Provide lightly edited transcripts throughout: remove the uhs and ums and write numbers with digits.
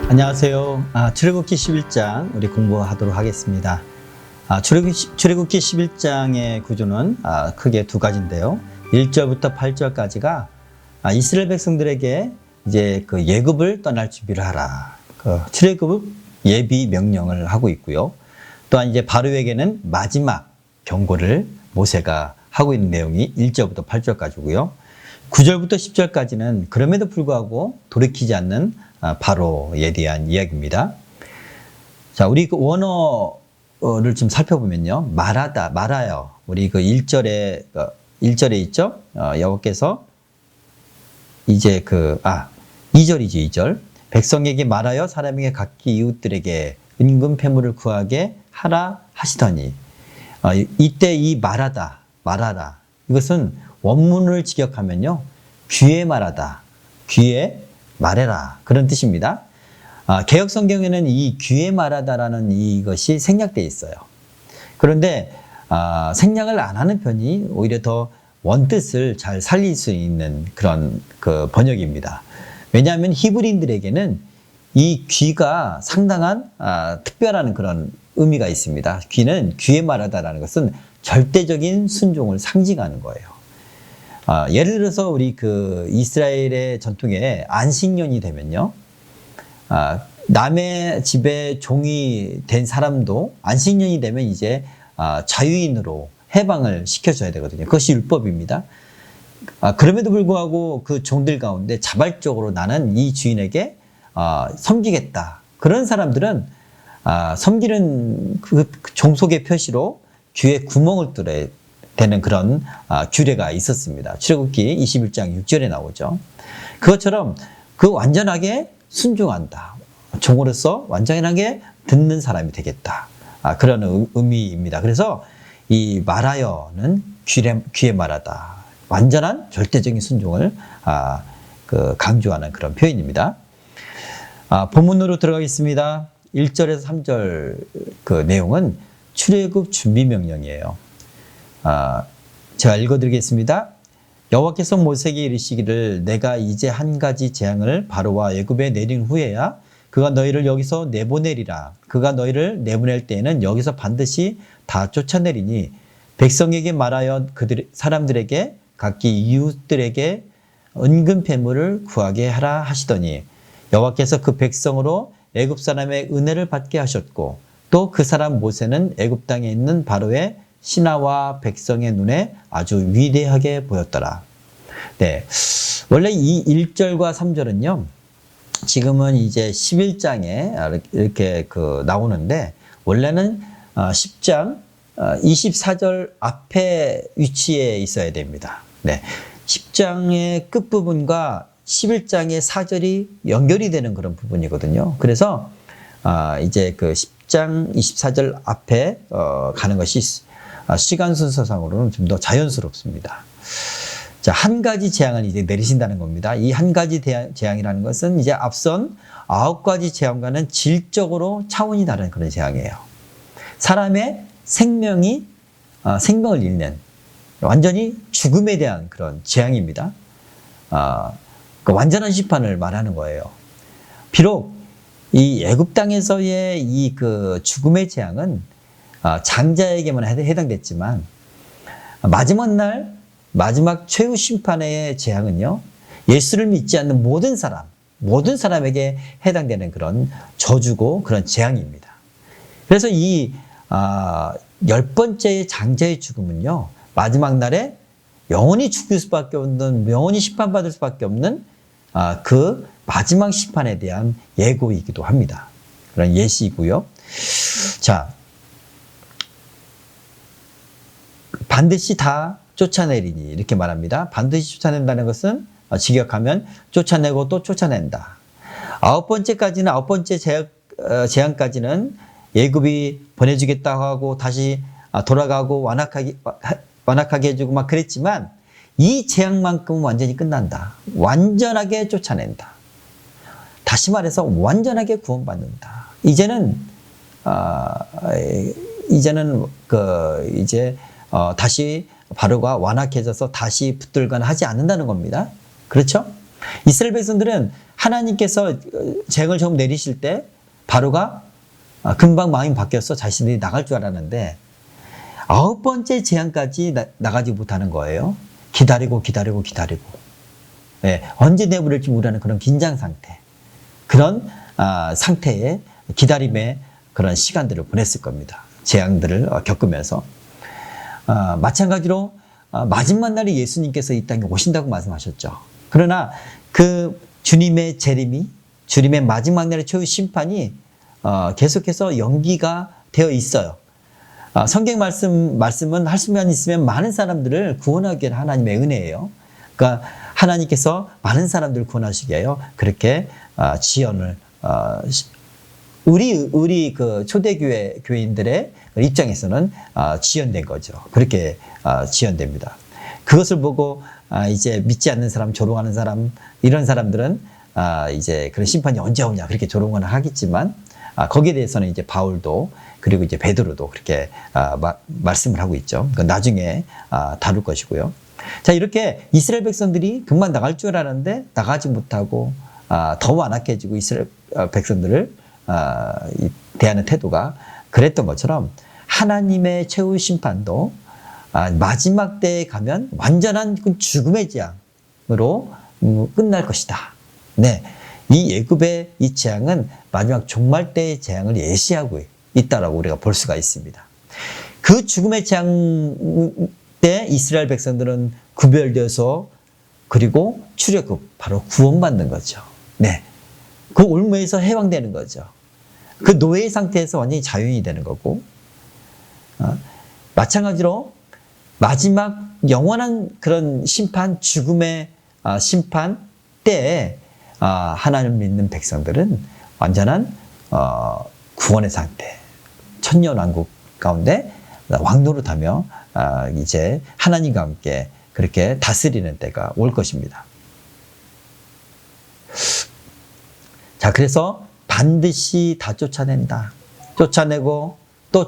안녕하세요. 출애굽기 11장 우리 공부하도록 하겠습니다. 출애굽기 11장의 구조는 크게 두 가지인데요. 1절부터 8절까지가 이스라엘 백성들에게 이제 그 예굽을 떠날 준비를 하라. 그 출애굽 예비 명령을 하고 있고요. 또한 이제 바로에게는 마지막 경고를 모세가 하고 있는 내용이 1절부터 8절까지고요. 9절부터 10절까지는 그럼에도 불구하고 돌이키지 않는 바로에 대한 이야기입니다. 자, 우리 그 원어를 좀 살펴보면요. 말하여. 우리 그 1절에 있죠? 여호와께서 이제 2절이죠, 2절. 백성에게 말하여 사람에게 각기 이웃들에게 은금 패물을 구하게 하라 하시더니, 이때 이 말하라. 이것은 원문을 직역하면요. 귀에 말하다, 귀에 말해라. 그런 뜻입니다. 개역 성경에는 이 귀에 말하다라는 이것이 생략되어 있어요. 그런데 생략을 안 하는 편이 오히려 더 원뜻을 잘 살릴 수 있는 그런 그 번역입니다. 왜냐하면 히브리인들에게는 이 귀가 상당한 특별한 그런 의미가 있습니다. 귀에 말하다라는 것은 절대적인 순종을 상징하는 거예요. 예를 들어서 우리 그 이스라엘의 전통에 안식년이 되면요. 남의 집에 종이 된 사람도 안식년이 되면 이제 자유인으로 해방을 시켜줘야 되거든요. 그것이 율법입니다. 그럼에도 불구하고 그 종들 가운데 자발적으로 나는 이 주인에게 섬기겠다. 그런 사람들은 섬기는 그 종속의 표시로 귀에 구멍을 뚫어야 되는 그런 규례가 있었습니다. 출애굽기 21장 6절에 나오죠. 그것처럼 그 완전하게 순종한다. 종으로서 완전하게 듣는 사람이 되겠다. 그런 의미입니다. 그래서 이 말하여는 귀에 말하다. 완전한 절대적인 순종을 강조하는 그런 표현입니다. 본문으로 들어가겠습니다. 1절에서 3절 그 내용은 출애굽 준비 명령이에요. 제가 읽어드리겠습니다. 여호와께서 모세에게 이르시기를 내가 이제 한 가지 재앙을 바로와 애굽에 내린 후에야 그가 너희를 여기서 내보내리라. 그가 너희를 내보낼 때에는 여기서 반드시 다 쫓아내리니 백성에게 말하여 사람들에게 각기 이웃들에게 은근 패물을 구하게 하라 하시더니 여호와께서 그 백성으로 애굽 사람의 은혜를 받게 하셨고 또 그 사람 모세는 애굽 땅에 있는 바로의 신하와 백성의 눈에 아주 위대하게 보였더라. 네. 원래 이 1절과 3절은요, 지금은 이제 11장에 이렇게 나오는데, 원래는 10장 24절 앞에 위치해 있어야 됩니다. 네. 10장의 끝부분과 11장의 4절이 연결이 되는 그런 부분이거든요. 그래서 이제 그 10장 24절 앞에 가는 것이 시간 순서상으로는 좀 더 자연스럽습니다. 자, 한 가지 재앙을 이제 내리신다는 겁니다. 이 한 가지 재앙이라는 것은 이제 앞선 9가지 재앙과는 질적으로 차원이 다른 그런 재앙이에요. 사람의 생명을 잃는 완전히 죽음에 대한 그런 재앙입니다. 그 완전한 심판을 말하는 거예요. 비록 이 애굽 땅에서의 이 그 죽음의 재앙은 장자에게만 해당됐지만 마지막 최후 심판의 재앙은요, 예수를 믿지 않는 모든 사람에게 해당되는 그런 저주고 그런 재앙입니다. 그래서 이 10번째의 장자의 죽음은요, 마지막 날에 영원히 죽을 수밖에 없는, 영원히 심판받을 수밖에 없는 그 마지막 심판에 대한 예고이기도 합니다. 그런 예시이고요. 자, 반드시 다 쫓아내리니 이렇게 말합니다. 반드시 쫓아낸다는 것은 직역하면 쫓아내고 또 쫓아낸다. 9번째 재앙까지는 예굽이 보내주겠다고 하고 다시 돌아가고 완악하게 해주고 막 그랬지만 이 재앙만큼은 완전히 끝난다. 완전하게 쫓아낸다. 다시 말해서 완전하게 구원받는다. 이제는 다시 바로가 완악해져서 다시 붙들거나 하지 않는다는 겁니다. 그렇죠? 이스라엘 백성들은 하나님께서 재앙을 처음 내리실 때 바로가 금방 마음이 바뀌어서 자신들이 나갈 줄 알았는데 9번째 재앙까지 나가지 못하는 거예요. 기다리고 네, 언제 내버릴지 모르는 그런 긴장 상태, 그런 상태의 기다림의 그런 시간들을 보냈을 겁니다. 재앙들을 겪으면서. 마찬가지로 마지막 날에 예수님께서 이 땅에 오신다고 말씀하셨죠. 그러나 그 주님의 재림이, 주님의 마지막 날의 최후 심판이 계속해서 연기가 되어 있어요. 성경 말씀은 할 수만 있으면 많은 사람들을 구원하기 위한 하나님의 은혜예요. 그러니까 하나님께서 많은 사람들을 구원하시기 위하여 그렇게 지연을 우리 그 초대교회 교인들의 입장에서는 지연된 거죠. 그렇게 지연됩니다. 그것을 보고 이제 믿지 않는 사람, 조롱하는 사람, 이런 사람들은 이제 그런 심판이 언제 오냐 그렇게 조롱을 하겠지만 거기에 대해서는 이제 바울도 그리고 이제 베드로도 그렇게 말씀을 하고 있죠. 나중에 다룰 것이고요. 자, 이렇게 이스라엘 백성들이 금방 나갈 줄 알았는데 나가지 못하고 더 완악해지고 이스라엘 백성들을 대하는 태도가 그랬던 것처럼 하나님의 최후 심판도 마지막 때에 가면 완전한 죽음의 재앙으로 끝날 것이다. 네, 이 애굽의 이 재앙은 마지막 종말 때의 재앙을 예시하고 있다라고 우리가 볼 수가 있습니다. 그 죽음의 재앙 때 이스라엘 백성들은 구별되어서 그리고 출애굽, 바로 구원받는 거죠. 네, 그 올무에서 해방되는 거죠. 그 노예의 상태에서 완전히 자유인이 되는 거고, 마찬가지로 마지막 영원한 그런 심판, 죽음의 심판 때에 하나님을 믿는 백성들은 완전한 구원의 상태, 천년왕국 가운데 왕노릇하며 이제 하나님과 함께 그렇게 다스리는 때가 올 것입니다. 자, 그래서 반드시 다 쫓아낸다. 쫓아내고 또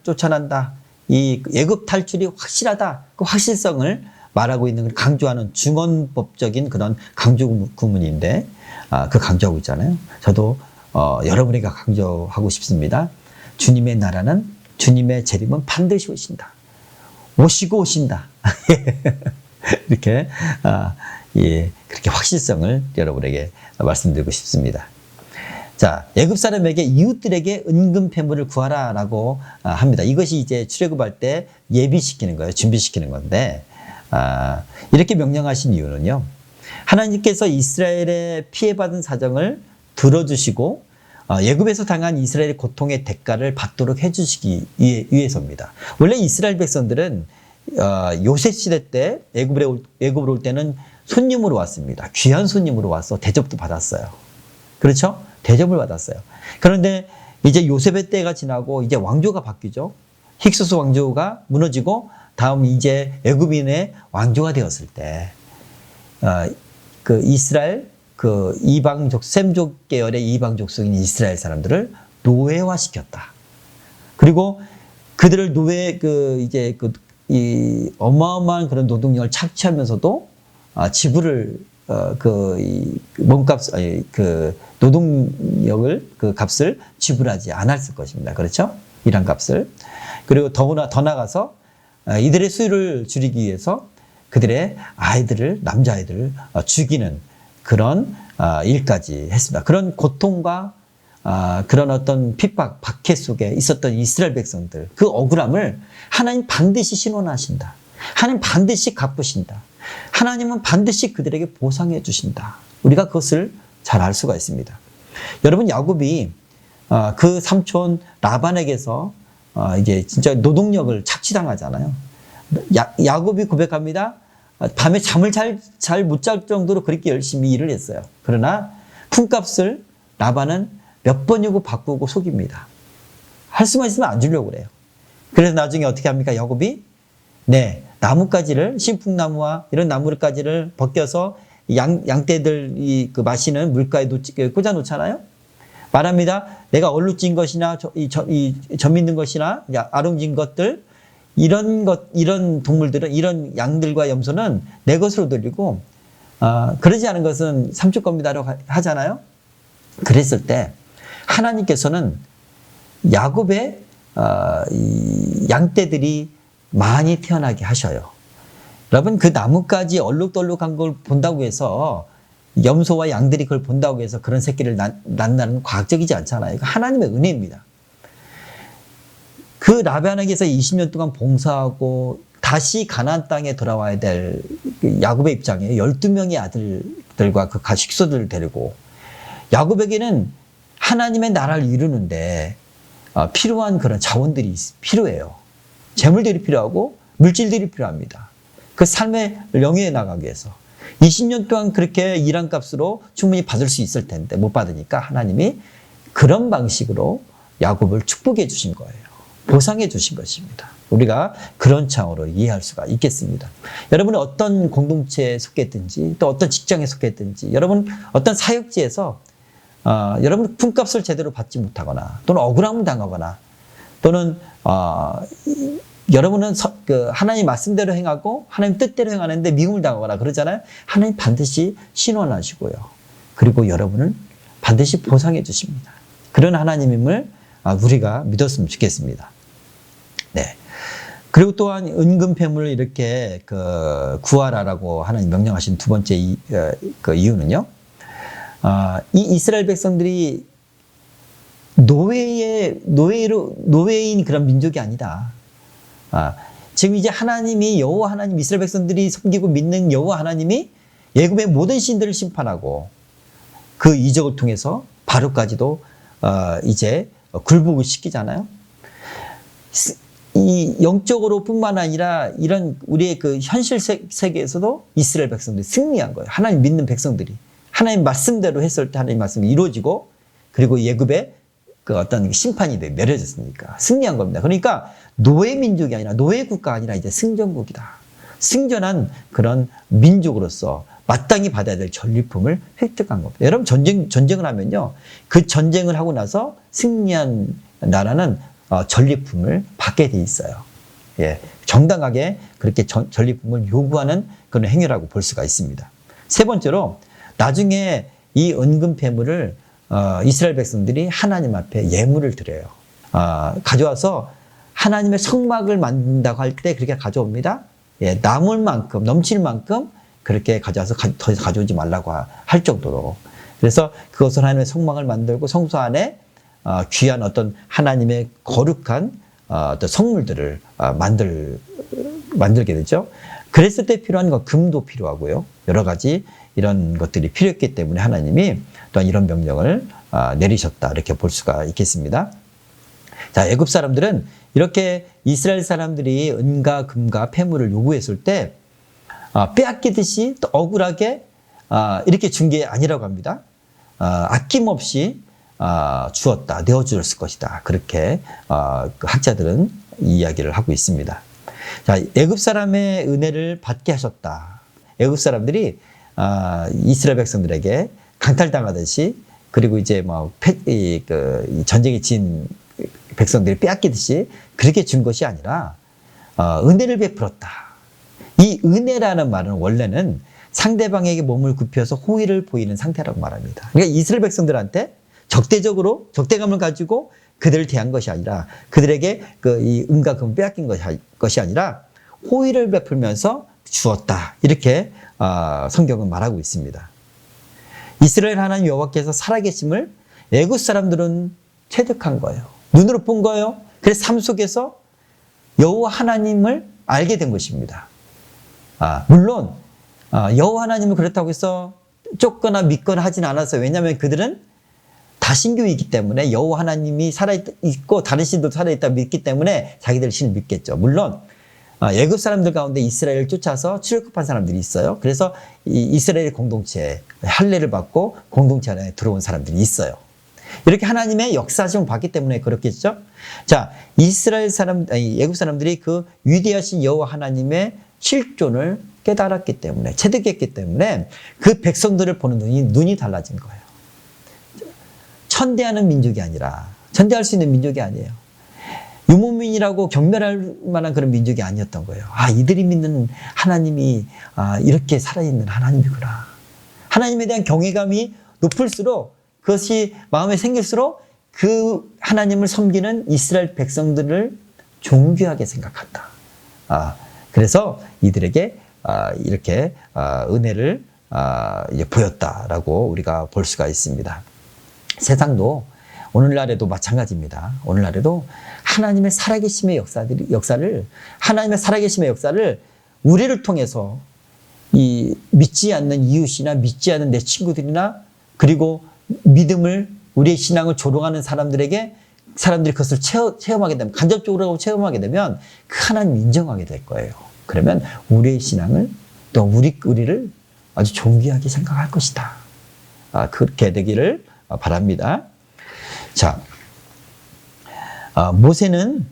쫓아난다. 이 애굽 탈출이 확실하다. 그 확실성을 말하고 있는 걸 강조하는 중언법적인 그런 강조 구문인데, 그 강조하고 있잖아요. 저도 여러분에게 강조하고 싶습니다. 주님의 나라는, 주님의 재림은 반드시 오신다. 오시고 오신다. 이렇게 그렇게 확실성을 여러분에게 말씀드리고 싶습니다. 자, 애굽 사람에게 이웃들에게 은금 패물을 구하라라고 합니다. 이것이 이제 출애굽할 때 예비시키는 거예요. 준비시키는 건데, 이렇게 명령하신 이유는요, 하나님께서 이스라엘의 피해받은 사정을 들어주시고 애굽에서 당한 이스라엘의 고통의 대가를 받도록 해주시기 위해서입니다. 원래 이스라엘 백성들은 요셉 시대 때 애굽으로 올 때는 손님으로 왔습니다. 귀한 손님으로 와서 대접도 받았어요. 그렇죠? 대접을 받았어요. 그런데 이제 요셉의 때가 지나고 이제 왕조가 바뀌죠. 힉소스 왕조가 무너지고 다음 이제 애굽인의 왕조가 되었을 때 그 이스라엘 그 이방족 셈족 계열의 이방족속인 이스라엘 사람들을 노예화시켰다. 그리고 그들을 이 어마어마한 그런 노동력을 착취하면서도 지불을 몸값 노동력을 그 값을 지불하지 않았을 것입니다. 그렇죠? 일한 값을. 그리고 더 나가서 이들의 수요를 줄이기 위해서 그들의 남자아이들을 죽이는 그런 일까지 했습니다. 그런 고통과 그런 어떤 핍박, 박해 속에 있었던 이스라엘 백성들, 그 억울함을 하나님 반드시 신원하신다. 하나님 반드시 갚으신다. 하나님은 반드시 그들에게 보상해 주신다. 우리가 그것을 잘 알 수가 있습니다. 여러분, 야곱이 그 삼촌 라반에게서 이제 진짜 노동력을 착취당하잖아요. 야곱이 고백합니다. 밤에 잠을 잘 못 잘 정도로 그렇게 열심히 일을 했어요. 그러나 품값을 라반은 몇 번이고 바꾸고 속입니다. 할 수만 있으면 안 주려고 그래요. 그래서 나중에 어떻게 합니까? 야곱이 나뭇가지를, 신풍나무와 이런 나무가지를 벗겨서 양떼들 마시는 물가에 꽂아 놓잖아요. 말합니다. 내가 얼룩진 것이나 점 있는 것이나 아롱진 것들, 이런 동물들은, 이런 양들과 염소는 내 것으로 들리고 그러지 않은 것은 삼축겁니다라고 하잖아요. 그랬을 때 하나님께서는 야곱의 이 양떼들이 많이 태어나게 하셔요. 여러분, 그 나뭇가지 얼룩덜룩한 걸 본다고 해서, 염소와 양들이 그걸 본다고 해서 그런 새끼를 낳는다는 과학적이지 않잖아요. 이거 하나님의 은혜입니다. 그 라반에게서 20년 동안 봉사하고 다시 가나안 땅에 돌아와야 될 야곱의 입장에 12명의 아들들과 그 가식소들을 데리고, 야곱에게는 하나님의 나라를 이루는데 필요한 그런 자원들이 필요해요. 재물들이 필요하고 물질들이 필요합니다. 그 삶의 영위에 나가기 위해서 20년 동안 그렇게 일한 값으로 충분히 받을 수 있을 텐데 못 받으니까 하나님이 그런 방식으로 야곱을 축복해 주신 거예요. 보상해 주신 것입니다. 우리가 그런 차원으로 이해할 수가 있겠습니다. 여러분은 어떤 공동체에 속했든지, 또 어떤 직장에 속했든지, 여러분 어떤 사역지에서 여러분 품값을 제대로 받지 못하거나, 또는 억울함을 당하거나, 또는 여러분은 하나님 말씀대로 행하고 하나님 뜻대로 행하는데 미움을 당하거나 그러잖아요. 하나님 반드시 신원하시고요. 그리고 여러분은 반드시 보상해 주십니다. 그런 하나님임을 우리가 믿었으면 좋겠습니다. 네. 그리고 또한 은금패물을 이렇게 구하라라고 하나님 명령하신 두 번째 이유는요. 이 이스라엘 백성들이 노예인 그런 민족이 아니다. 지금 이제 하나님이, 여호와 하나님, 이스라엘 백성들이 섬기고 믿는 여호와 하나님이 애굽의 모든 신들을 심판하고 그 이적을 통해서 바로까지도 이제 굴복을 시키잖아요. 이 영적으로 뿐만 아니라 이런 우리의 그 현실 세계에서도 이스라엘 백성들이 승리한 거예요. 하나님 믿는 백성들이. 하나님 말씀대로 했을 때 하나님 말씀이 이루어지고, 그리고 애굽의 그 어떤 심판이 내려졌으니까 승리한 겁니다. 그러니까 노예 민족이 아니라, 노예 국가가 아니라 이제 승전국이다. 승전한 그런 민족으로서 마땅히 받아야 될 전리품을 획득한 겁니다. 여러분, 전쟁을 하면요, 그 전쟁을 하고 나서 승리한 나라는 전리품을 받게 돼 있어요. 예, 정당하게 그렇게 전리품을 요구하는 그런 행위라고 볼 수가 있습니다. 세 번째로, 나중에 이 은금패물을 이스라엘 백성들이 하나님 앞에 예물을 드려요. 가져와서 하나님의 성막을 만든다고 할 때 그렇게 가져옵니다. 예, 남을 만큼, 넘칠 만큼 그렇게 가져와서 더 가져오지 말라고 할 정도로. 그래서 그것을 하나님의 성막을 만들고 성소 안에 귀한 어떤 하나님의 거룩한 어떤 성물들을 만들게 되죠. 그랬을 때 필요한 건 금도 필요하고요. 여러 가지 이런 것들이 필요했기 때문에 하나님이 또한 이런 명령을 내리셨다, 이렇게 볼 수가 있겠습니다. 자, 애굽 사람들은 이렇게 이스라엘 사람들이 은과 금과 폐물을 요구했을 때 빼앗기듯이 또 억울하게 이렇게 준 게 아니라고 합니다. 아낌없이 주었다, 내어주었을 것이다. 그렇게 그 학자들은 이야기를 하고 있습니다. 자, 애굽 사람의 은혜를 받게 하셨다. 애굽 사람들이 이스라엘 백성들에게 강탈당하듯이, 그리고 이제 전쟁에 진 백성들이 빼앗기듯이 그렇게 준 것이 아니라 은혜를 베풀었다. 이 은혜라는 말은 원래는 상대방에게 몸을 굽혀서 호의를 보이는 상태라고 말합니다. 그러니까 이스라엘 백성들한테 적대적으로 적대감을 가지고 그들을 대한 것이 아니라, 그들에게 이 은과 금을 빼앗긴 것이 아니라 호의를 베풀면서 주었다, 이렇게 성경은 말하고 있습니다. 이스라엘 하나님 여호와께서 살아계심을 애굽 사람들은 체득한 거예요. 눈으로 본 거예요. 그래서 삶 속에서 여호와 하나님을 알게 된 것입니다. 물론 여호와 하나님은 그렇다고 해서 쫓거나 믿거나 하진 않았어요. 왜냐하면 그들은 다신교이기 때문에 여호와 하나님이 살아있고 다른 신도 살아있다 믿기 때문에 자기들 신을 믿겠죠. 물론 애굽 사람들 가운데 이스라엘을 쫓아서 출애굽한 사람들이 있어요. 그래서 이 이스라엘 공동체에 할례를 받고 공동체 안에 들어온 사람들이 있어요. 이렇게 하나님의 역사심을 봤기 때문에 그렇겠죠. 자, 애굽 사람들이 그 위대하신 여호와 하나님의 실존을 깨달았기 때문에, 체득했기 때문에 그 백성들을 보는 눈이 달라진 거예요. 천대하는 민족이 아니라, 천대할 수 있는 민족이 아니에요. 유목민이라고 경멸할 만한 그런 민족이 아니었던 거예요. 이들이 믿는 하나님이 이렇게 살아있는 하나님이구나. 하나님에 대한 경외감이 높을수록, 그것이 마음에 생길수록 그 하나님을 섬기는 이스라엘 백성들을 존귀하게 생각한다. 그래서 이들에게 이렇게 은혜를 이제 보였다라고 우리가 볼 수가 있습니다. 세상도 오늘날에도 마찬가지입니다. 오늘날에도 하나님의 살아계심의 하나님의 살아계심의 역사를 우리를 통해서 이 믿지 않는 이웃이나 믿지 않는 내 친구들이나, 그리고 우리의 신앙을 조롱하는 사람들이 그것을 체험하게 되면, 간접적으로 체험하게 되면 그 하나님 인정하게 될 거예요. 그러면 우리의 신앙을, 또 우리를 아주 존귀하게 생각할 것이다. 그렇게 되기를 바랍니다. 자, 모세는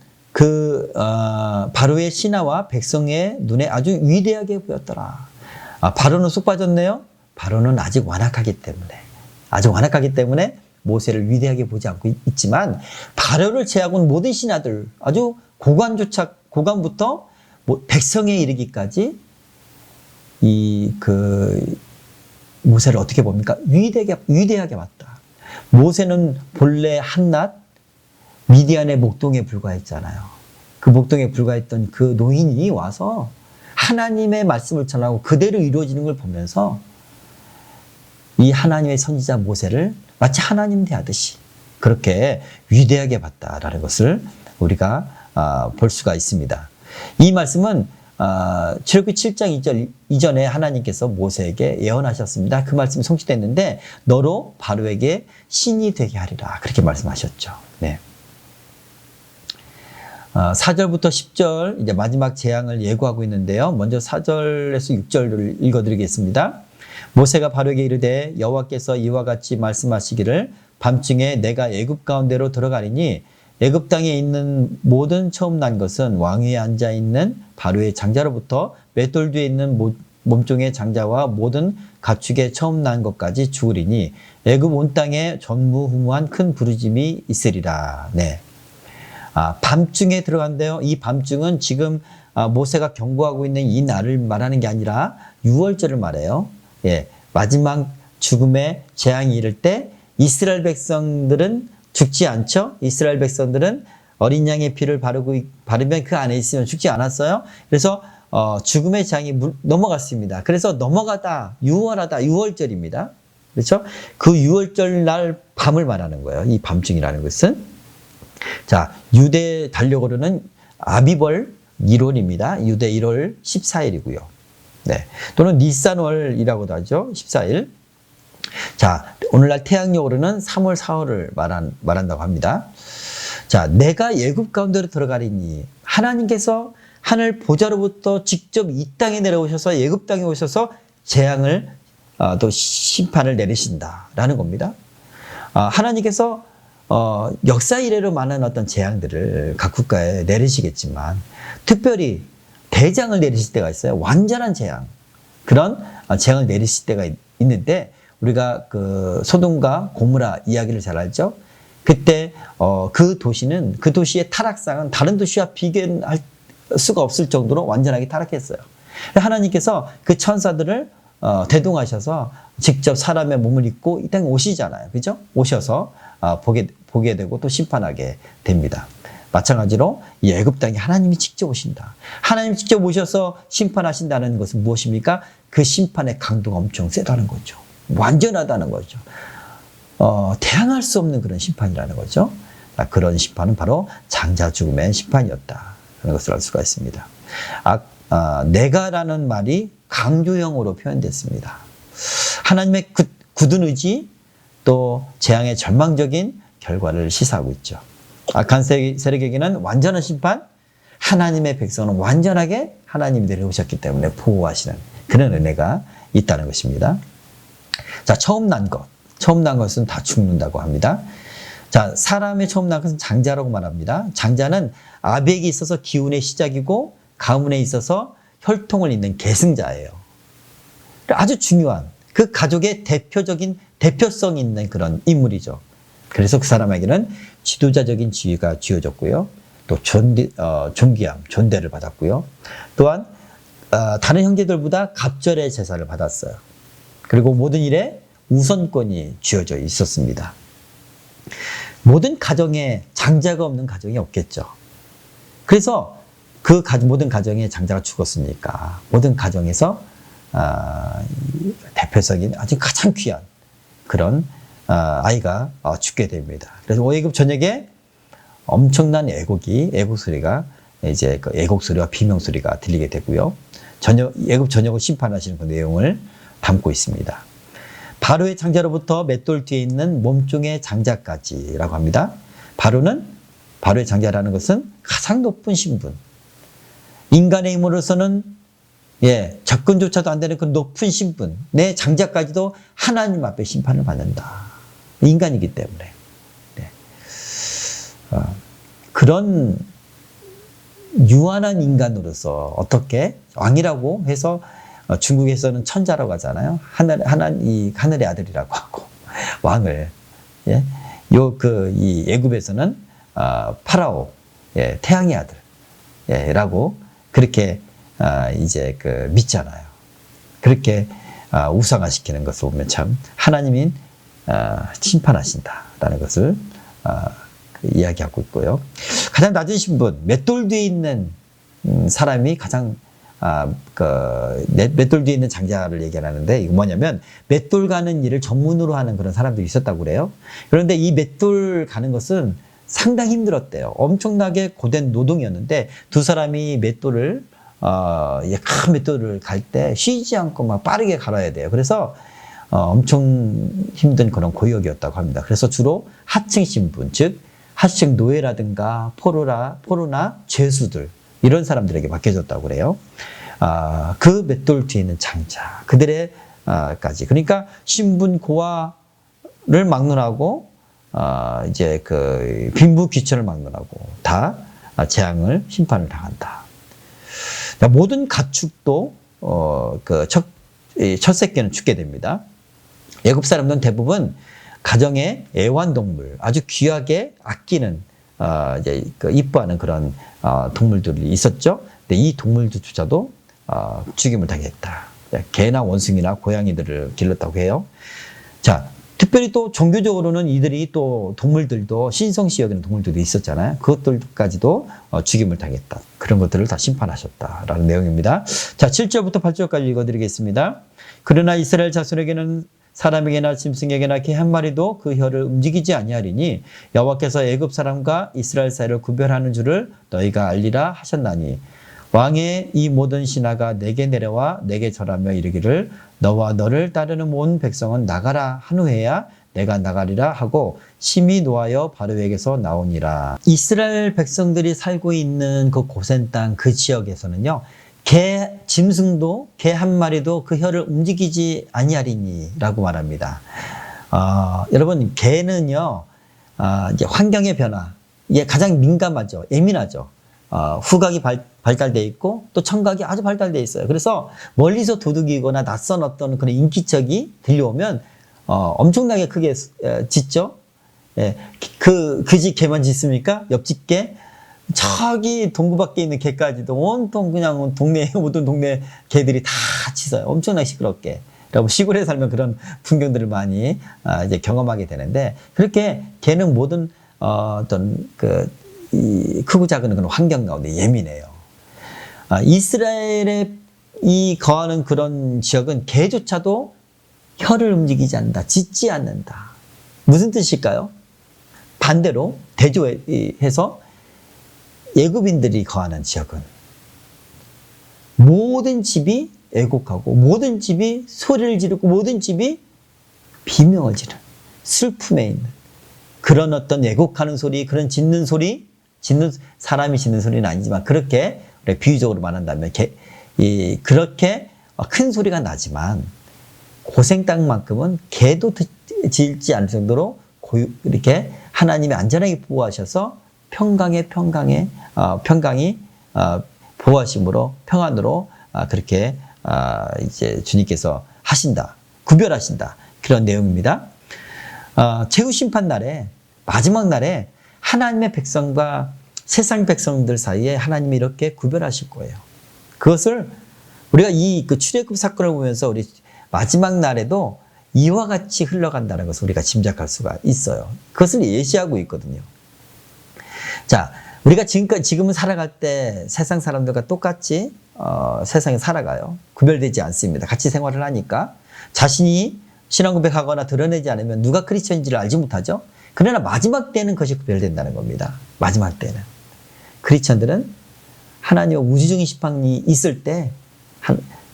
바로의 신하와 백성의 눈에 아주 위대하게 보였더라. 바로는 쑥 빠졌네요. 바로는 아직 완악하기 때문에 모세를 위대하게 보지 않고 있지만, 바로를 제하고는 모든 신하들, 아주 고관부터 백성에 이르기까지 모세를 어떻게 봅니까? 위대하게 봤다. 모세는 본래 한낱 미디안의 목동에 불과했잖아요. 그 목동에 불과했던 그 노인이 와서 하나님의 말씀을 전하고 그대로 이루어지는 걸 보면서 이 하나님의 선지자 모세를 마치 하나님 대하듯이 그렇게 위대하게 봤다라는 것을 우리가 볼 수가 있습니다. 이 말씀은 출애굽기 7장 이전에 하나님께서 모세에게 예언하셨습니다. 그 말씀이 성취됐는데, 너로 바로에게 신이 되게 하리라, 그렇게 말씀하셨죠. 네. 4절부터 10절 이제 마지막 재앙을 예고하고 있는데요. 먼저 4절에서 6절을 읽어드리겠습니다. 모세가 바로에게 이르되, 여호와께서 이와 같이 말씀하시기를, 밤중에 내가 애굽 가운데로 들어가리니 애굽 땅에 있는 모든 처음 난 것은 왕 위에 앉아 있는 바로의 장자로부터 맷돌 뒤에 있는 몸종의 장자와 모든 가축의 처음 난 것까지 죽으리니 애굽 온 땅에 전무후무한 큰 부르짐이 있으리라. 네. 밤중에 들어간대요. 이 밤중은 지금 모세가 경고하고 있는 이 날을 말하는 게 아니라 6월절을 말해요. 예, 마지막 죽음의 재앙이 이를 때 이스라엘 백성들은 죽지 않죠. 이스라엘 백성들은 어린 양의 피를 바르면 그 안에 있으면 죽지 않았어요. 그래서 죽음의 재앙이 넘어갔습니다. 그래서 넘어가다, 유월하다, 6월절입니다. 그렇죠? 그 6월절 날 밤을 말하는 거예요. 이 밤중이라는 것은. 자, 유대 달력으로는 아비벌 1월입니다. 유대 1월 14일이고요. 네. 또는 니산월이라고도 하죠. 14일. 자, 오늘날 태양력으로는 3월 4월을 말한다고 합니다. 자, 내가 애굽 가운데로 들어가리니, 하나님께서 하늘 보좌로부터 직접 이 땅에 내려오셔서 애굽 땅에 오셔서 재앙을 또 심판을 내리신다라는 겁니다. 하나님께서 역사 이래로 많은 어떤 재앙들을 각 국가에 내리시겠지만, 특별히 대장을 내리실 때가 있어요. 완전한 재앙, 그런 재앙을 내리실 때가 있는데, 우리가 그 소돔과 고모라 이야기를 잘 알죠. 그때 그 도시의 타락상은 다른 도시와 비교할 수가 없을 정도로 완전하게 타락했어요. 하나님께서 그 천사들을 대동하셔서 직접 사람의 몸을 입고 이 땅에 오시잖아요. 그죠? 오셔서 보게 되고 또 심판하게 됩니다. 마찬가지로 이 애굽 땅에 하나님이 직접 오신다. 하나님이 직접 오셔서 심판하신다는 것은 무엇입니까? 그 심판의 강도가 엄청 세다는 거죠. 완전하다는 거죠. 대항할 수 없는 그런 심판이라는 거죠. 그런 심판은 바로 장자 죽음의 심판이었다, 그런 것을 알 수가 있습니다. 내가라는 말이 강조형으로 표현됐습니다. 하나님의 굳은 의지, 또 재앙의 절망적인 결과를 시사하고 있죠. 악한 세력에게는 완전한 심판, 하나님의 백성은 완전하게 하나님이 내려오셨기 때문에 보호하시는 그런 은혜가 있다는 것입니다. 자, 처음 난 것은 다 죽는다고 합니다. 자, 사람의 처음 난 것은 장자라고 말합니다. 장자는 아백이 있어서 기운의 시작이고, 가문에 있어서 혈통을 잇는 계승자예요. 아주 중요한, 그 가족의 대표성 있는 그런 인물이죠. 그래서 그 사람에게는 지도자적인 지위가 쥐어졌고요. 또 존귀함, 존대를 받았고요. 또한 다른 형제들보다 갑절의 제사를 받았어요. 그리고 모든 일에 우선권이 쥐어져 있었습니다. 모든 가정에 장자가 없는 가정이 없겠죠. 그래서 그 모든 가정에 장자가 죽었으니까 모든 가정에서 대표적인 아주 가장 귀한 그런 아이가 죽게 됩니다. 그래서 오해급 저녁에 엄청난 애곡 소리가 이제 그 애곡 소리와 비명 소리가 들리게 되고요. 애굽 전역을 심판하시는 그 내용을 담고 있습니다. 바로의 장자로부터 맷돌 뒤에 있는 몸종의 장자까지라고 합니다. 바로의 장자라는 것은 가장 높은 신분. 인간의 힘으로서는 접근조차도 안 되는 그 높은 신분. 내 장자까지도 하나님 앞에 심판을 받는다. 인간이기 때문에. 네. 그런 유한한 인간으로서 어떻게 왕이라고 해서 중국에서는 천자라고 하잖아요. 하늘의 아들이라고 하고 왕을 이 애굽에서는 파라오 태양의 아들라고 그렇게 이제 그 믿잖아요. 그렇게 우상화시키는 것을 보면 참 하나님이 심판하신다라는 것을 이야기하고 있고요. 가장 낮은 신분, 맷돌 뒤에 있는 사람이 가장 맷돌 뒤에 있는 장자를 얘기하는데 이거 뭐냐면 맷돌 가는 일을 전문으로 하는 그런 사람들이 있었다고 그래요. 그런데 이 맷돌 가는 것은 상당히 힘들었대요. 엄청나게 고된 노동이었는데 두 사람이 맷돌을 큰 맷돌을 갈 때 쉬지 않고 막 빠르게 갈아야 돼요. 그래서 엄청 힘든 그런 고역이었다고 합니다. 그래서 주로 하층 신분, 즉 하층 노예라든가 포로나 죄수들 이런 사람들에게 맡겨졌다고 그래요. 그 맷돌 뒤에 있는 장자 그들의 까지 그러니까 신분 고하를 막론하고 이제 그 빈부 귀천을 막론하고 다 재앙을 심판을 당한다. 모든 가축도 첫 새끼는 죽게 됩니다. 애굽 사람들은 대부분 가정의 애완동물, 아주 귀하게 아끼는 이제 이뻐하는 그런 동물들이 있었죠. 근데 이 동물들조차도 죽임을 당했다. 개나 원숭이나 고양이들을 길렀다고 해요. 자, 특별히 또 종교적으로는 이들이 또 동물들도 신성시 여기는 동물들도 있었잖아요. 그것들까지도 죽임을 당했다. 그런 것들을 다 심판하셨다라는 내용입니다. 자, 7절부터 8절까지 읽어드리겠습니다. 그러나 이스라엘 자손에게는 사람에게나 짐승에게나 개 한 마리도 그 혀를 움직이지 아니하리니 여호와께서 애굽 사람과 이스라엘 사이를 구별하는 줄을 너희가 알리라 하셨나니 왕의 이 모든 신하가 내게 내려와 내게 절하며 이르기를 너와 너를 따르는 온 백성은 나가라 한 후에야 내가 나가리라 하고 심히 노하여 바로에게서 나오니라. 이스라엘 백성들이 살고 있는 그 고센 땅 그 지역에서는요. 짐승도 개 한 마리도 그 혀를 움직이지 아니하리니 라고 말합니다. 여러분 개는요 이제 환경의 변화 이게 가장 민감하죠. 예민하죠. 후각이 발달되어 있고 또 청각이 아주 발달되어 있어요. 그래서 멀리서 도둑이거나 낯선 어떤 그런 인기척이 들려오면 엄청나게 크게 짖죠. 그 집 개만 짖습니까? 옆집 개 저기 동구 밖에 있는 개까지도 온통 그냥 모든 동네 개들이 다 짖어요. 엄청나게 시끄럽게. 여러분 시골에 살면 그런 풍경들을 많이 이제 경험하게 되는데 그렇게 개는 모든 어떤 크고 작은 그런 환경 가운데 예민해요. 이스라엘에 거하는 그런 지역은 개조차도 혀를 움직이지 않는다. 짖지 않는다. 무슨 뜻일까요? 반대로 대조해서 애굽인들이 거하는 지역은 모든 집이 애곡하고 모든 집이 소리를 지르고 모든 집이 비명을 지르는 슬픔에 있는 그런 어떤 애곡하는 소리, 그런 짖는 소리, 사람이 짖는 소리는 아니지만 그렇게 비유적으로 말한다면 그렇게 큰 소리가 나지만 고생 땅만큼은 개도 짖지 않을 정도로 이렇게 하나님이 안전하게 보호하셔서 평강이 보호하심으로 평안으로 그렇게 이제 주님께서 구별하신다 그런 내용입니다. 최후 심판 날에 마지막 날에 하나님의 백성과 세상 백성들 사이에 하나님이 이렇게 구별하실 거예요. 그것을 우리가 이 그 출애굽 사건을 보면서 우리 마지막 날에도 이와 같이 흘러간다는 것을 우리가 짐작할 수가 있어요. 그것을 예시하고 있거든요. 자, 우리가 지금은 살아갈 때 세상 사람들과 똑같이 세상에 살아가요. 구별되지 않습니다. 같이 생활을 하니까 자신이 신앙 고백하거나 드러내지 않으면 누가 크리스천인지를 알지 못하죠. 그러나 마지막 때는 그것이 구별된다는 겁니다. 마지막 때는. 크리스천들은 하나님의 우주적인 심판이 있을 때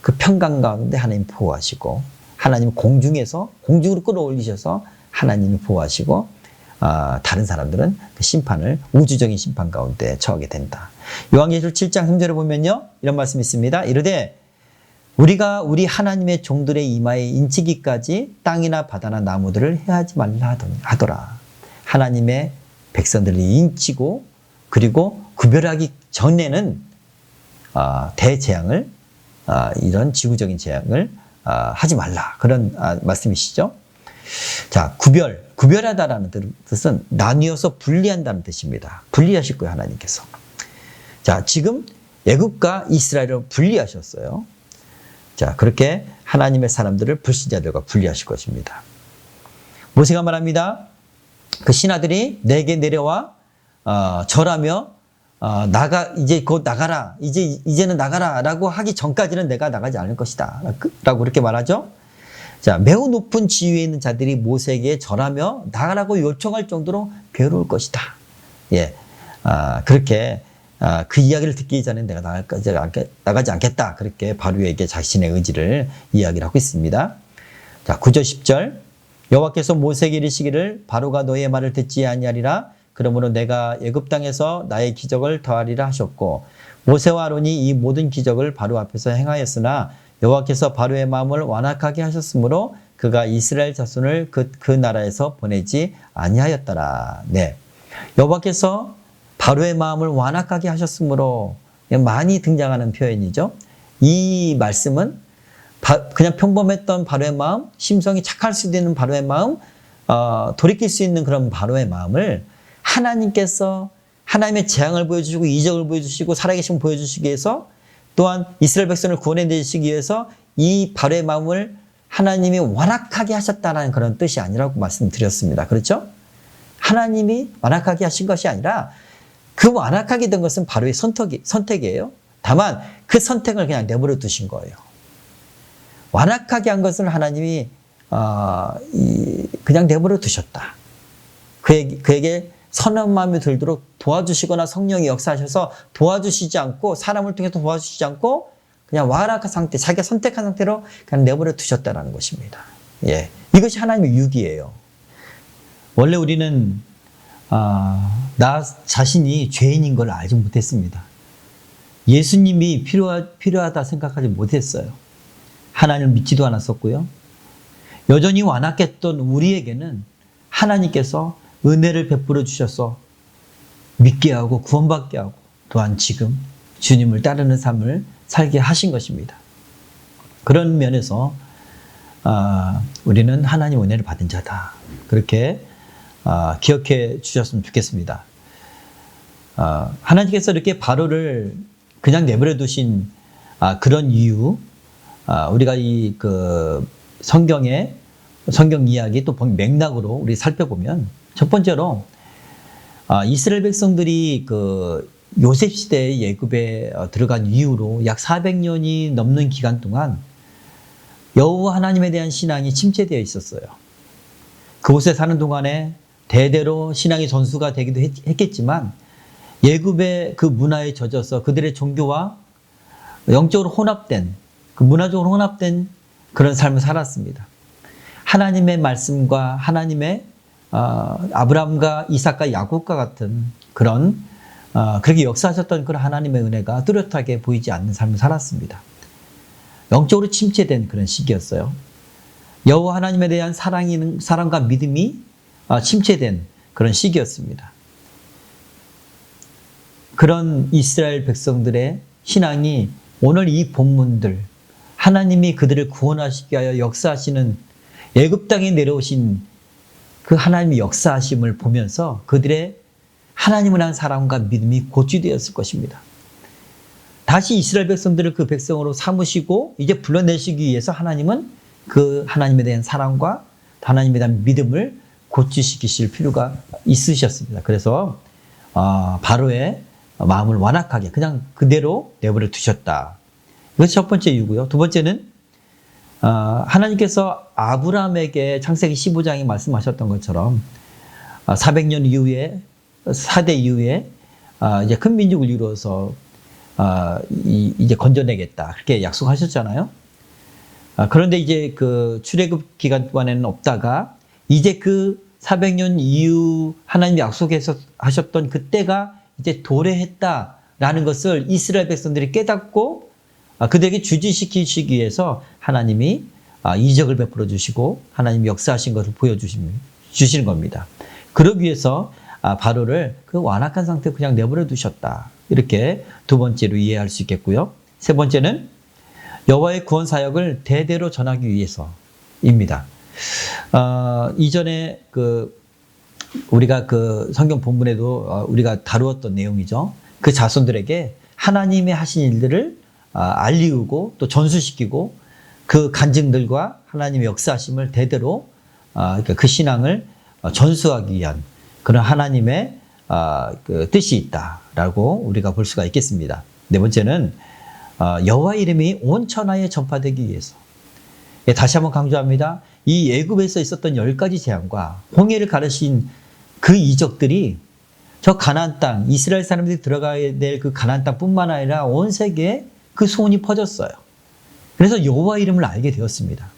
그 평강 가운데 하나님 보호하시고 하나님 공중으로 끌어올리셔서 하나님이 보호하시고 다른 사람들은 그 심판을 우주적인 심판 가운데 처하게 된다. 요한계시록 7장 3절에 보면요. 이런 말씀이 있습니다. 이르되 우리가 우리 하나님의 종들의 이마에 인치기까지 땅이나 바다나 나무들을 해하지 말라 하더라. 하나님의 백성들이 인치고 그리고 구별하기 전에는 대재앙을 이런 지구적인 재앙을 하지 말라. 그런 말씀이시죠. 자, 구별하다라는 뜻은 나뉘어서 분리한다는 뜻입니다. 분리하실 거예요, 하나님께서. 자, 지금 애굽과 이스라엘을 분리하셨어요. 자, 그렇게 하나님의 사람들을 불신자들과 분리하실 것입니다. 모세가 말합니다. 그 신하들이 내게 내려와 절하며 이제 곧 나가라. 이제는 나가라라고 하기 전까지는 내가 나가지 않을 것이다. 라고 그렇게 말하죠. 자, 매우 높은 지위에 있는 자들이 모세에게 절하며 나가라고 요청할 정도로 괴로울 것이다. 예. 그렇게 그 이야기를 듣기 전에 내가 나가지 않겠다. 그렇게 바로에게 자신의 의지를 이야기를 하고 있습니다. 자, 9절 10절. 여호와께서 모세에게 이르시기를 바로가 너의 말을 듣지 아니하리라. 그러므로 내가 애굽 땅에서 나의 기적을 더하리라 하셨고 모세와 아론이 이 모든 기적을 바로 앞에서 행하였으나 여호와께서 바로의 마음을 완악하게 하셨으므로 그가 이스라엘 자손을 그 나라에서 보내지 아니하였더라. 네, 여호와께서 바로의 마음을 완악하게 하셨으므로 많이 등장하는 표현이죠. 이 말씀은 그냥 평범했던 바로의 마음, 심성이 착할 수도 있는 바로의 마음, 돌이킬 수 있는 그런 바로의 마음을 하나님께서 하나님의 재앙을 보여주시고 이적을 보여주시고 살아계심을 보여주시기 위해서 또한 이스라엘 백성을 구원해내시기 위해서 이 바로의 마음을 하나님이 완악하게 하셨다는 그런 뜻이 아니라고 말씀드렸습니다. 그렇죠? 하나님이 완악하게 하신 것이 아니라 그 완악하게 된 것은 바로의 선택이에요. 다만 그 선택을 그냥 내버려 두신 거예요. 완악하게 한 것을 하나님이 그냥 내버려 두셨다. 그에게 선한 마음이 들도록 도와주시거나 성령이 역사하셔서 도와주시지 않고 사람을 통해서 도와주시지 않고 그냥 완악한 상태, 자기가 선택한 상태로 그냥 내버려 두셨다는 것입니다. 예, 이것이 하나님의 유기예요. 원래 우리는 나 자신이 죄인인 걸 알지 못했습니다. 예수님이 필요하다 생각하지 못했어요. 하나님을 믿지도 않았었고요. 여전히 완악했던 우리에게는 하나님께서 은혜를 베풀어 주셔서 믿게 하고 구원받게 하고 또한 지금 주님을 따르는 삶을 살게 하신 것입니다. 그런 면에서 우리는 하나님 은혜를 받은 자다. 그렇게 기억해 주셨으면 좋겠습니다. 하나님께서 이렇게 바로를 그냥 내버려 두신 그런 이유, 우리가 성경 이야기 또 맥락으로 우리 살펴보면 첫 번째로 이스라엘 백성들이 요셉 시대의 애굽에 들어간 이후로 약 400년이 넘는 기간 동안 여호와 하나님에 대한 신앙이 침체되어 있었어요. 그곳에 사는 동안에 대대로 신앙의 전수가 되기도 했겠지만 애굽의 그 문화에 젖어서 그들의 종교와 영적으로 혼합된, 문화적으로 혼합된 그런 삶을 살았습니다. 하나님의 말씀과 하나님의 아브라함과 이삭과 야곱과 같은 그렇게 역사하셨던 그런 하나님의 은혜가 뚜렷하게 보이지 않는 삶을 살았습니다. 영적으로 침체된 그런 시기였어요. 여호와 하나님에 대한 사랑과 믿음이 침체된 그런 시기였습니다. 그런 이스라엘 백성들의 신앙이 오늘 이 본문들, 하나님이 그들을 구원하시기 위하여 역사하시는 애굽 땅에 내려오신 그 하나님의 역사하심을 보면서 그들의 하나님을 향한 사랑과 믿음이 고취되었을 것입니다. 다시 이스라엘 백성들을 그 백성으로 삼으시고 이제 불러내시기 위해서 하나님은 그 하나님에 대한 사랑과 하나님에 대한 믿음을 고취시키실 필요가 있으셨습니다. 그래서 바로의 마음을 완악하게 그냥 그대로 내버려 두셨다. 이것이 첫 번째 이유고요. 두 번째는 하나님께서 아브라함에게 창세기 15장에 말씀하셨던 것처럼 400년 이후에 4대 이후에 이제 큰 민족을 이루어서 이제 건져내겠다 그렇게 약속하셨잖아요. 그런데 이제 그 출애굽 기간 동안에는 없다가 이제 그 400년 이후 하나님이 약속해서 하셨던 그때가 이제 도래했다라는 것을 이스라엘 백성들이 깨닫고 그들에게 주지시키시기 위해서 하나님이 이적을 베풀어 주시고 하나님이 역사하신 것을 보여주시는 겁니다. 그러기 위해서 바로를 그 완악한 상태로 그냥 내버려 두셨다. 이렇게 두 번째로 이해할 수 있겠고요. 세 번째는 여호와의 구원 사역을 대대로 전하기 위해서입니다. 이전에 우리가 그 성경 본문에도 우리가 다루었던 내용이죠. 그 자손들에게 하나님의 하신 일들을 알리우고 또 전수시키고 그 간증들과 하나님의 역사하심을 대대로 그 신앙을 전수하기 위한 그런 하나님의 그 뜻이 있다라고 우리가 볼 수가 있겠습니다. 네 번째는 여호와 이름이 온 천하에 전파되기 위해서. 다시 한번 강조합니다. 이 애굽에서 있었던 10가지 재앙과 홍해를 가르신 그 이적들이 저 가나안 땅, 이스라엘 사람들이 들어가야 될 그 가나안 땅뿐만 아니라 온 세계에 그 소문이 퍼졌어요. 그래서 여호와 이름을 알게 되었습니다.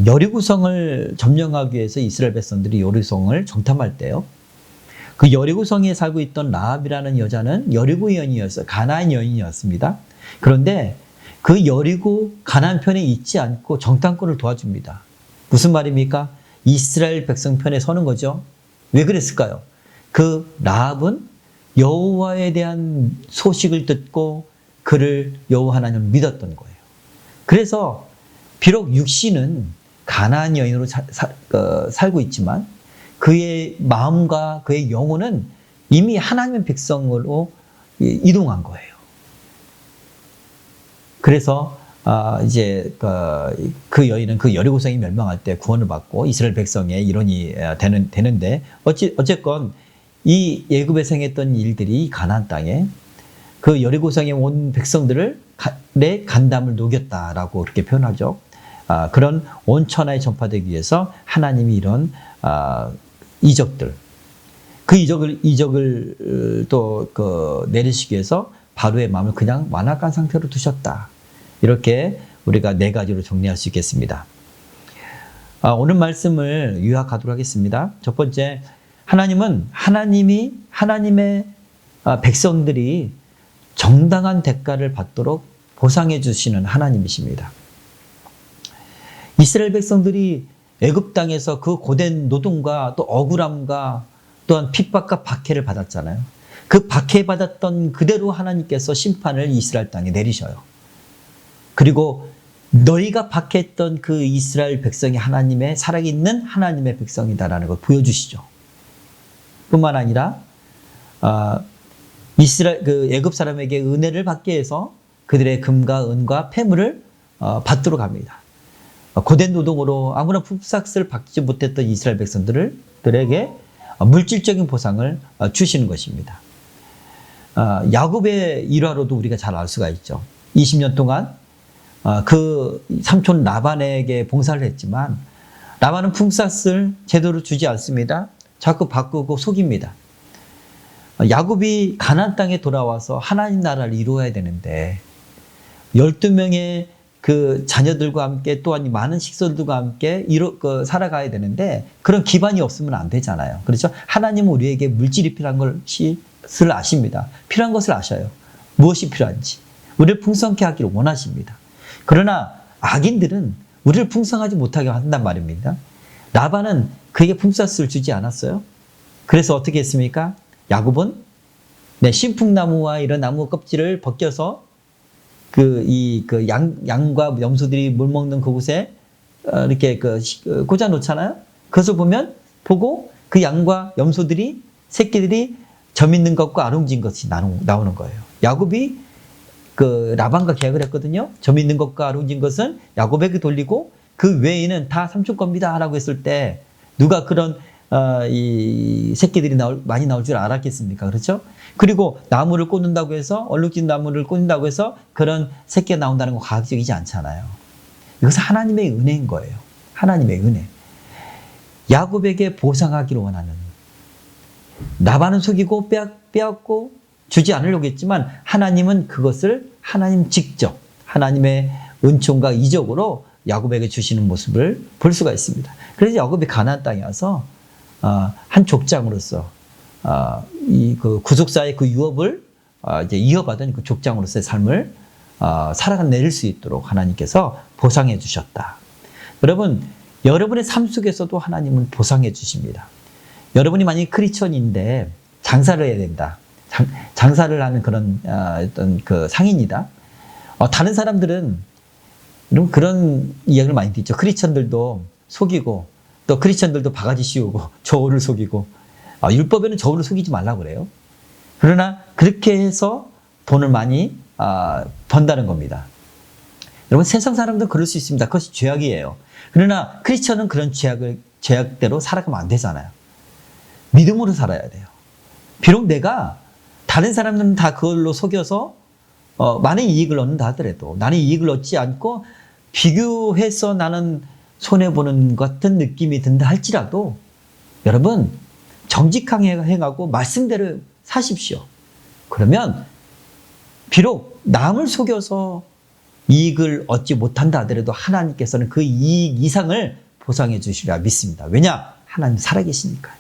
여리고성을 점령하기 위해서 이스라엘 백성들이 여리고성을 정탐할 때요. 그 여리고성에 살고 있던 라합이라는 여자는 여리고 여인이었어요. 가나안 여인이었습니다. 그런데 그 여리고 가나안 편에 있지 않고 정탐꾼을 도와줍니다. 무슨 말입니까? 이스라엘 백성 편에 서는 거죠. 왜 그랬을까요? 그 라합은 여호와에 대한 소식을 듣고 그를 여호와 하나님을 믿었던 거예요. 그래서 비록 육신은 가나안 여인으로 살고 있지만 그의 마음과 그의 영혼은 이미 하나님의 백성으로 이동한 거예요. 그래서 이제 그 여인은 그 여리고성이 멸망할 때 구원을 받고 이스라엘 백성의 일원이 되는데 어쨌건 이 애굽에서 행했던 일들이 가나안 땅에 그 여리고성에 온 백성들을 내 간담을 녹였다라고 그렇게 표현하죠. 그런 온 천하에 전파되기 위해서 하나님이 이런 이적들, 그 이적을 또 내리시기 위해서 바로의 마음을 그냥 완악한 상태로 두셨다. 이렇게 우리가 네 가지로 정리할 수 있겠습니다. 오늘 말씀을 요약하도록 하겠습니다. 첫 번째, 하나님의 백성들이 정당한 대가를 받도록 보상해 주시는 하나님이십니다. 이스라엘 백성들이 애굽 땅에서 그 고된 노동과 또 억울함과 또한 핍박과 박해를 받았잖아요. 그 박해받았던 그대로 하나님께서 심판을 이스라엘 땅에 내리셔요. 그리고 너희가 박해했던 그 이스라엘 백성이 하나님의 살아있는 하나님의 백성이다라는 걸 보여주시죠. 뿐만 아니라 그 애굽 사람에게 은혜를 받게 해서 그들의 금과 은과 폐물을 받도록 합니다. 고된 노동으로 아무런 품삯을 받지 못했던 이스라엘 백성들에게 물질적인 보상을 주시는 것입니다. 야곱의 일화로도 우리가 잘 알 수가 있죠. 20년 동안 그 삼촌 라반에게 봉사를 했지만 라반은 품삯을 제대로 주지 않습니다. 자꾸 바꾸고 속입니다. 야곱이 가나안 땅에 돌아와서 하나님 나라를 이루어야 되는데 12명의 그 자녀들과 함께 또한 많은 식솔들과 함께 살아가야 되는데 그런 기반이 없으면 안 되잖아요. 그렇죠? 하나님은 우리에게 물질이 필요한 것을 아십니다. 필요한 것을 아셔요. 무엇이 필요한지. 우리를 풍성케 하기를 원하십니다. 그러나 악인들은 우리를 풍성하지 못하게 한단 말입니다. 라반은 그에게 품삯을 주지 않았어요. 그래서 어떻게 했습니까? 야곱은 신풍나무와 이런 나무 껍질을 벗겨서 양과 염소들이 물 먹는 그곳에 이렇게 꽂아 놓잖아요. 그것을 보고 그 양과 염소들이 새끼들이 점 있는 것과 아롱진 것이 나오는 거예요. 야곱이 그 라반과 계약을 했거든요. 점 있는 것과 아롱진 것은 야곱에게 돌리고 그 외에는 다 삼촌 겁니다라고 했을 때 누가 그런 이 새끼들이 많이 나올 줄 알았겠습니까? 그렇죠? 그리고 나무를 꽂는다고 해서 얼룩진 나무를 꽂는다고 해서 그런 새끼가 나온다는 건 과학적이지 않잖아요. 이것은 하나님의 은혜인 거예요. 하나님의 은혜. 야곱에게 보상하기를 원하는, 라반은 속이고 빼앗고 주지 않으려고 했지만 하나님은 그것을 하나님 직접 하나님의 은총과 이적으로 야곱에게 주시는 모습을 볼 수가 있습니다. 그래서 야곱이 가나안 땅에 와서 한 족장으로서 이 그 구속사의 그 유업을 이제 이어받은 그 족장으로서의 삶을 살아내릴 수 있도록 하나님께서 보상해 주셨다. 여러분, 여러분의 삶 속에서도 하나님은 보상해 주십니다. 여러분이 만약에 크리스천인데 장사를 해야 된다. 장사를 하는 그런 어떤 그 상인이다. 다른 사람들은 그런 이야기를 많이 듣죠. 크리스천들도 속이고 또 크리스천들도 바가지 씌우고 저울을 속이고 율법에는 저울을 속이지 말라고 그래요. 그러나 그렇게 해서 돈을 많이 번다는 겁니다. 여러분, 세상 사람도 그럴 수 있습니다. 그것이 죄악이에요. 그러나 크리스천은 그런 죄악대로 살아가면 안 되잖아요. 믿음으로 살아야 돼요. 비록 내가 다른 사람들은 다 그걸로 속여서 많은 이익을 얻는다 하더라도 나는 이익을 얻지 않고 비교해서 나는 손해보는 것 같은 느낌이 든다 할지라도 여러분, 정직하게 행하고 말씀대로 사십시오. 그러면 비록 남을 속여서 이익을 얻지 못한다 하더라도 하나님께서는 그 이익 이상을 보상해 주시리라 믿습니다. 왜냐? 하나님 살아계시니까요.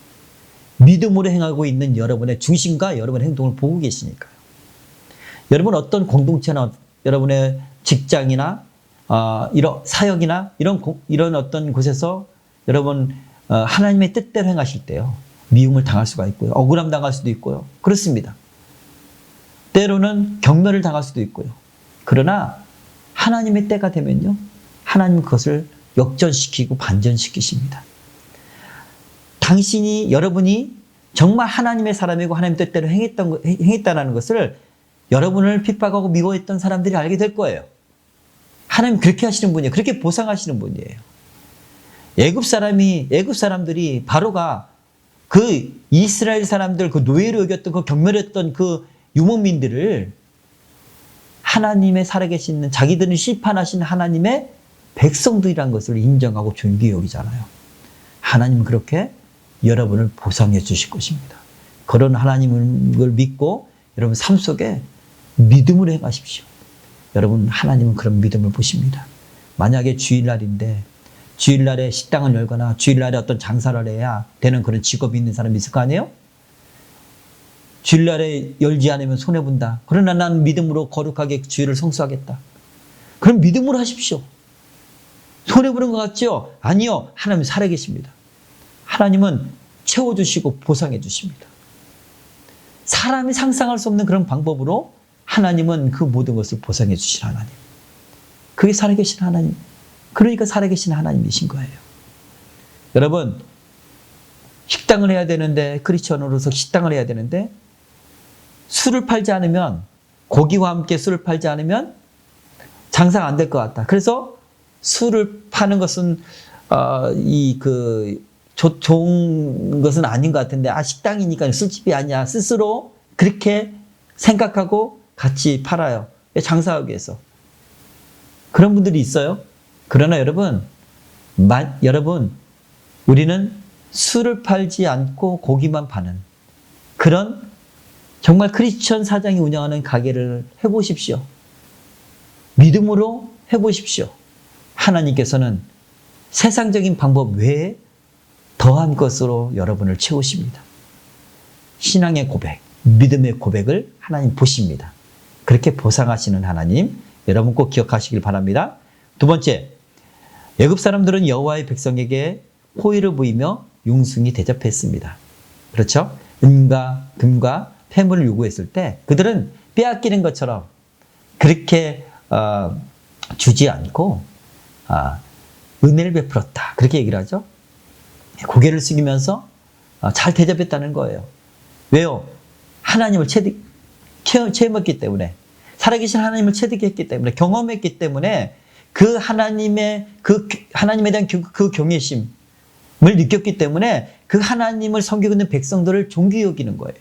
믿음으로 행하고 있는 여러분의 중심과 여러분의 행동을 보고 계시니까요. 여러분, 어떤 공동체나 여러분의 직장이나 이런 사역이나 이런 어떤 곳에서 여러분 하나님의 뜻대로 행하실 때요, 미움을 당할 수가 있고요, 억울함 당할 수도 있고요. 그렇습니다. 때로는 경멸을 당할 수도 있고요. 그러나 하나님의 때가 되면요, 하나님은 그것을 역전시키고 반전시키십니다. 여러분이 정말 하나님의 사람이고 하나님 뜻대로 행했다는 것을 여러분을 핍박하고 미워했던 사람들이 알게 될 거예요. 하나님 그렇게 하시는 분이에요. 그렇게 보상하시는 분이에요. 애굽 사람들이 바로가 그 이스라엘 사람들, 그 노예로 여겼던 그 경멸했던 그 유목민들을 하나님의 살아계시는, 자기들은 심판하신 하나님의 백성들이란 것을 인정하고 존귀히 여기잖아요. 하나님은 그렇게 여러분을 보상해 주실 것입니다. 그런 하나님을 믿고 여러분 삶 속에 믿음으로 행하십시오. 여러분, 하나님은 그런 믿음을 보십니다. 만약에 주일날인데 주일날에 식당을 열거나 주일날에 어떤 장사를 해야 되는 그런 직업이 있는 사람이 있을 거 아니에요? 주일날에 열지 않으면 손해본다. 그러나 나는 믿음으로 거룩하게 주일을 성수하겠다. 그럼 믿음으로 하십시오. 손해보는 것 같죠? 아니요. 하나님 살아계십니다. 하나님은 채워주시고 보상해 주십니다. 사람이 상상할 수 없는 그런 방법으로 하나님은 그 모든 것을 보상해 주신 하나님. 그게 살아계신 하나님. 그러니까 살아계신 하나님이신 거예요. 여러분, 식당을 해야 되는데, 크리스천으로서 식당을 해야 되는데 술을 팔지 않으면, 고기와 함께 술을 팔지 않으면 장사가 안 될 것 같다. 그래서 술을 파는 것은 좋은 것은 아닌 것 같은데, 식당이니까 술집이 아니야. 스스로 그렇게 생각하고 같이 팔아요. 장사하기 위해서. 그런 분들이 있어요. 그러나 여러분, 우리는 술을 팔지 않고 고기만 파는 그런 정말 크리스천 사장이 운영하는 가게를 해보십시오. 믿음으로 해보십시오. 하나님께서는 세상적인 방법 외에 더한 것으로 여러분을 채우십니다. 신앙의 고백, 믿음의 고백을 하나님 보십니다. 그렇게 보상하시는 하나님, 여러분 꼭 기억하시길 바랍니다. 두 번째, 애굽 사람들은 여호와의 백성에게 호의를 보이며 융숭이 대접했습니다. 그렇죠? 은과 금과 폐물을 요구했을 때 그들은 빼앗기는 것처럼 그렇게 주지 않고 은혜를 베풀었다. 그렇게 얘기를 하죠. 고개를 숙이면서 잘 대접했다는 거예요. 왜요? 하나님을 체험했기 때문에, 살아계신 하나님을 체득했기 때문에, 경험했기 때문에 그 하나님의 하나님에 대한 그 경외심을 느꼈기 때문에 그 하나님을 섬기고 있는 백성들을 존귀 여기는 거예요.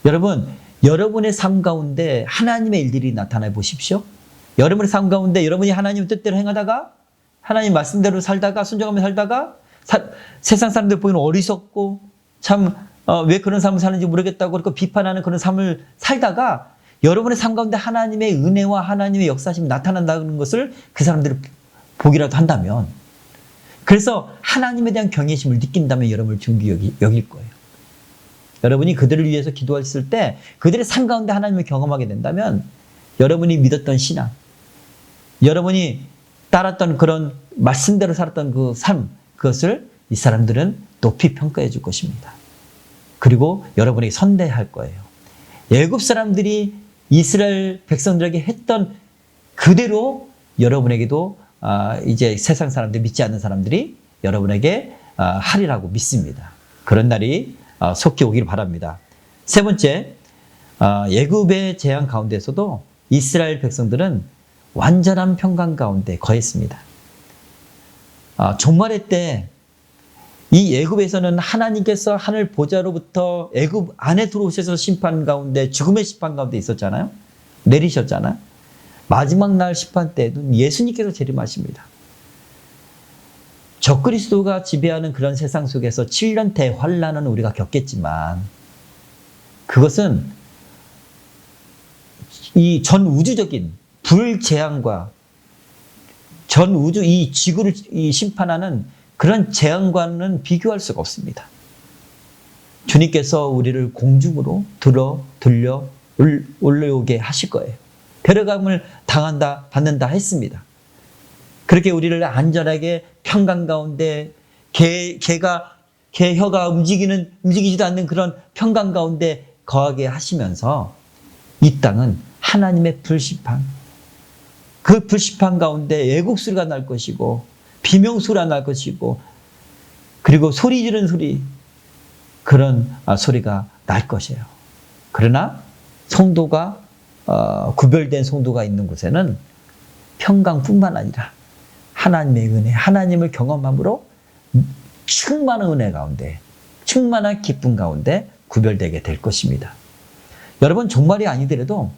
여러분, 여러분의 삶 가운데 하나님의 일들이 나타나 보십시오. 여러분의 삶 가운데 여러분이 하나님의 뜻대로 행하다가, 하나님 말씀대로 살다가, 순종하며 살다가, 세상 사람들 보기에는 어리석고 참 왜 그런 삶을 사는지 모르겠다고 그렇게 비판하는 그런 삶을 살다가 여러분의 삶 가운데 하나님의 은혜와 하나님의 역사심이 나타난다는 것을 그 사람들이 보기라도 한다면, 그래서 하나님에 대한 경외심을 느낀다면 여러분을 존귀 여길 거예요. 여러분이 그들을 위해서 기도했을 때 그들의 삶 가운데 하나님을 경험하게 된다면 여러분이 믿었던 신앙, 여러분이 따랐던 그런 말씀대로 살았던 그 삶, 그것을 이 사람들은 높이 평가해 줄 것입니다. 그리고 여러분에게 선대할 거예요. 애굽 사람들이 이스라엘 백성들에게 했던 그대로 여러분에게도 이제 세상 사람들, 믿지 않는 사람들이 여러분에게 하리라고 믿습니다. 그런 날이 속히 오기를 바랍니다. 세 번째, 애굽의 재앙 가운데서도 이스라엘 백성들은 완전한 평강 가운데 거했습니다. 종말의 때 이 애굽에서는 하나님께서 하늘 보좌로부터 애굽 안에 들어오셔서 심판 가운데, 죽음의 심판 가운데 있었잖아요. 내리셨잖아요. 마지막 날 심판 때에도 예수님께서 재림하십니다. 적그리스도가 지배하는 그런 세상 속에서 7년 대환란은 우리가 겪겠지만, 그것은 이 전 우주적인 불재앙과 전 우주 이 지구를 심판하는 그런 재앙과는 비교할 수가 없습니다. 주님께서 우리를 공중으로 들려 올라오게 하실 거예요. 데려감을 받는다 했습니다. 그렇게 우리를 안전하게 평강 가운데 개 혀가 움직이지도 않는 그런 평강 가운데 거하게 하시면서 이 땅은 하나님의 불심판, 그 불심판 가운데 애곡소리가 날 것이고 비명소리가 날 것이고, 그리고 소리 지르는 소리, 그런 소리가 날 것이에요. 그러나 성도가 구별된 성도가 있는 곳에는 평강뿐만 아니라 하나님의 은혜, 하나님을 경험함으로 충만한 은혜 가운데, 충만한 기쁨 가운데 구별되게 될 것입니다. 여러분, 종말이 아니더라도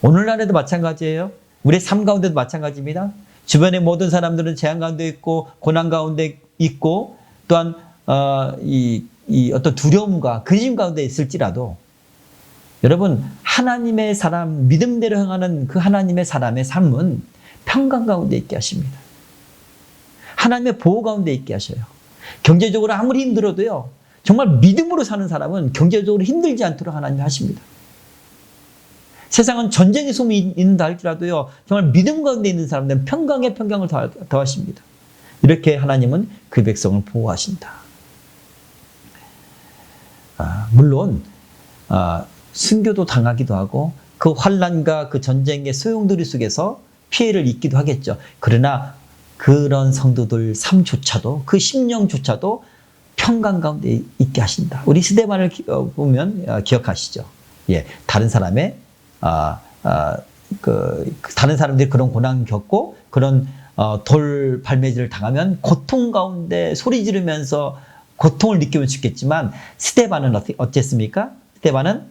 오늘날에도 마찬가지예요. 우리의 삶 가운데도 마찬가지입니다. 주변의 모든 사람들은 재앙 가운데 있고 고난 가운데 있고 또한 어떤 두려움과 근심 가운데 있을지라도, 여러분, 하나님의 사람, 믿음대로 행하는 그 하나님의 사람의 삶은 평강 가운데 있게 하십니다. 하나님의 보호 가운데 있게 하셔요. 경제적으로 아무리 힘들어도요, 정말 믿음으로 사는 사람은 경제적으로 힘들지 않도록 하나님이 하십니다. 세상은 전쟁의 소문이 있는다 할지라도요, 정말 믿음 가운데 있는 사람들은 평강에 평강을 더하십니다. 이렇게 하나님은 그 백성을 보호하신다. 물론 순교도 당하기도 하고 그 환난과 그 전쟁의 소용돌이 속에서 피해를 입기도 하겠죠. 그러나 그런 성도들 삶조차도, 그 심령조차도 평강 가운데 있게 하신다. 우리 스데반을 보면 기억하시죠? 예, 다른 사람의 다른 사람들이 그런 고난 겪고 그런 돌 발매질을 당하면 고통 가운데 소리 지르면서 고통을 느끼면 죽겠지만, 스데반은 어땠습니까? 스데반은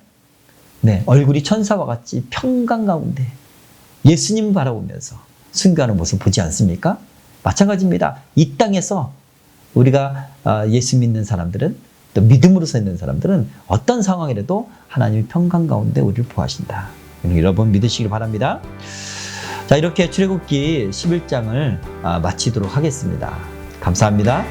얼굴이 천사와 같이 평강 가운데 예수님 바라보면서 순교하는 모습을 보지 않습니까? 마찬가지입니다. 이 땅에서 우리가 예수 믿는 사람들은, 또 믿음으로 서 있는 사람들은 어떤 상황이라도 하나님이 평강 가운데 우리를 보호하신다. 여러분 믿으시길 바랍니다. 자, 이렇게 출애굽기 11장을 마치도록 하겠습니다. 감사합니다.